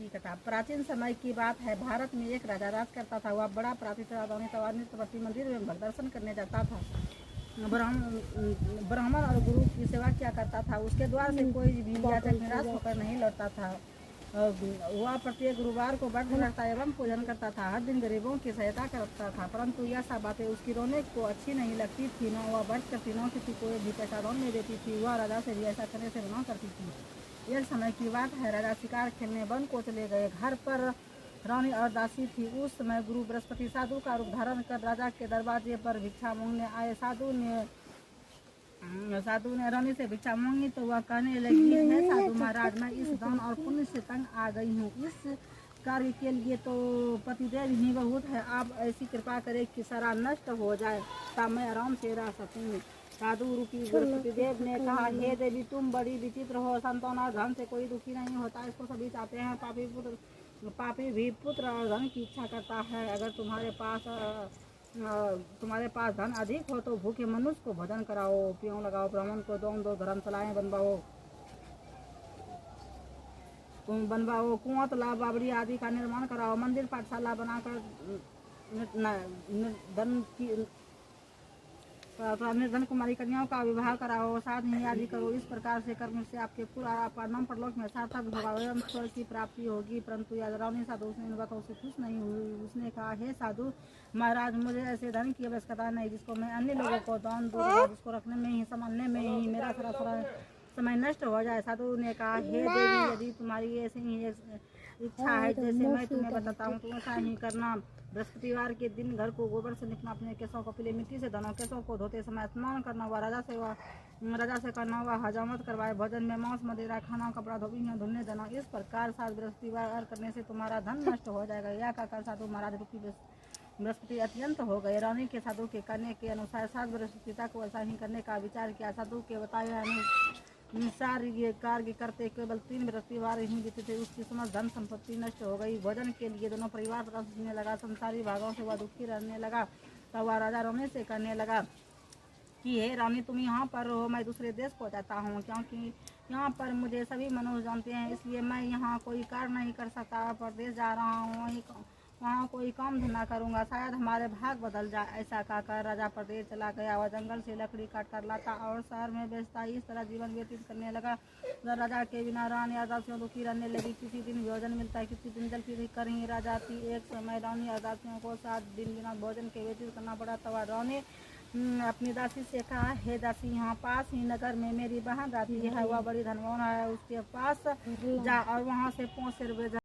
की कथा। प्राचीन समय की बात है। भारत में एक राजा राज करता था। वह बड़ा प्रति मंदिर में भक्त दर्शन करने जाता था। ब्राह्मण और गुरु की सेवा किया करता था। उसके द्वार से कोई भी याचक निराश होकर नहीं लौटता था। वह प्रत्येक गुरुवार को व्रत रखता एवं पूजन करता था। हर दिन गरीबों की सहायता करता था। परंतु यह सब बातें उसकी रोने को अच्छी नहीं लगती थी। न वह व्रत करती, न किसी को भी पैसा दान नहीं देती थी। वह राजा से भी ऐसा करने से मना करती थी। एक समय की बात है। राजा शिकार खेलने वन को चले गए। घर पर रानी और दासी थी। उस समय गुरु बृहस्पति साधु का रूप धारण कर राजा के दरवाजे पर भिक्षा मांगने आए। साधु ने रानी से भिक्षा मांगी तो वह कहने लगी, है साधु महाराज, मैं इस दान और पुण्य से तंग आ गई हूँ। इस कार्य के लिए तो पतिदेव ही बहुत है। आप ऐसी कृपा करें कि सारा नष्ट हो जाए तब मैं आराम से रह सकूँ। साधु रूपी बृहस्पति देव ने कहा, हे देवी, तुम बड़ी विचित्र हो। संतान और धन से कोई दुखी नहीं होता, इसको सभी चाहते हैं। पापी भी पुत्र और धन की इच्छा करता है। अगर तुम्हारे पास धन अधिक हो तो भूखे मनुष्य को भोजन कराओ, पियो लगाओ, ब्राह्मण को दो धर्मशालाएं बनवाओ, कुआं, तालाब, बावड़ी आदि का निर्माण कराओ, मंदिर पाठशाला बनाकर निर्धन कुमारी कन्याओं का विवाह कराओ, साधन आदि करो। इस प्रकार से कर्म से आपके पूरा परलोक में सार्थक होगा एवं स्वर्ग की प्राप्ति होगी। परंतु रानी साधु इन बातों से खुश नहीं हुई। उसने कहा, हे साधु महाराज, मुझे ऐसे धन की आवश्यकता नहीं जिसको मैं अन्य लोगों को दान दूंगा, जिसको रखने में ही, संभालने में ही मेरा सारा समय नष्ट हो जाए। साधु ने कहा, हे देवी, यदि तुम्हारी ऐसी ही इच्छा है जैसे मैं तुम्हें बताता हूँ तो ऐसा ही करना। बृहस्पतिवार के दिन घर को गोबर से लिपना, अपने केसों को पीले मिट्टी से धोना, केसों को धोते समय स्नान करना, हुआ राजा से करना हुआ हजामत करवाए, भोजन में मांस मदिरा खाना, कपड़ा धुलने देना। इस प्रकार 7 बृहस्पतिवार करने से तुम्हारा धन नष्ट हो जाएगा। यह कहकर साधु महाराज रूपी बृहस्पति अत्यंत हो गए। रानी के साधु के कहने के अनुसार 7 बृहस्पति तक वैसा ही करने का विचार किया। साधु के बताए अनुसार ये कार्य करते केवल 3 बृहस्पतिवार ही बीते थे। उसकी समस्त धन संपत्ति नष्ट हो गई। भोजन के लिए दोनों परिवार तरसने लगा। संसारी भागों से वह दुखी रहने लगा। तब वह राजा रानी से कहने लगा कि हे रानी, तुम यहाँ पर हो, मैं दूसरे देश को जाता हूँ, क्योंकि यहाँ पर मुझे सभी मनुष्य जानते हैं, इसलिए मैं यहाँ कोई कार्य नहीं कर सकता। परदेश जा रहा हूँ, वहाँ कोई काम धंधा करूँगा, शायद हमारे भाग बदल जाए। ऐसा कहकर राजा प्रदेश चला गया। वह जंगल से लकड़ी काट कर लाता और शहर में बेचता। इस तरह जीवन व्यतीत करने लगा। राजा के बिना रानी और दासियों दुखी रहने लगी। किसी दिन भोजन मिलता है, किसी दिन जल पी कर ही रह जाती। एक समय रानी और दासियों को 7 दिन बिना भोजन के व्यतीत करना पड़ा। तब रानी अपनी दासी से कहा, हे दासी, यहाँ पास ही नगर में मेरी बहन रहती है, वह बड़ी धनवान है, उसके पास जा और वहाँ से 5 रुपये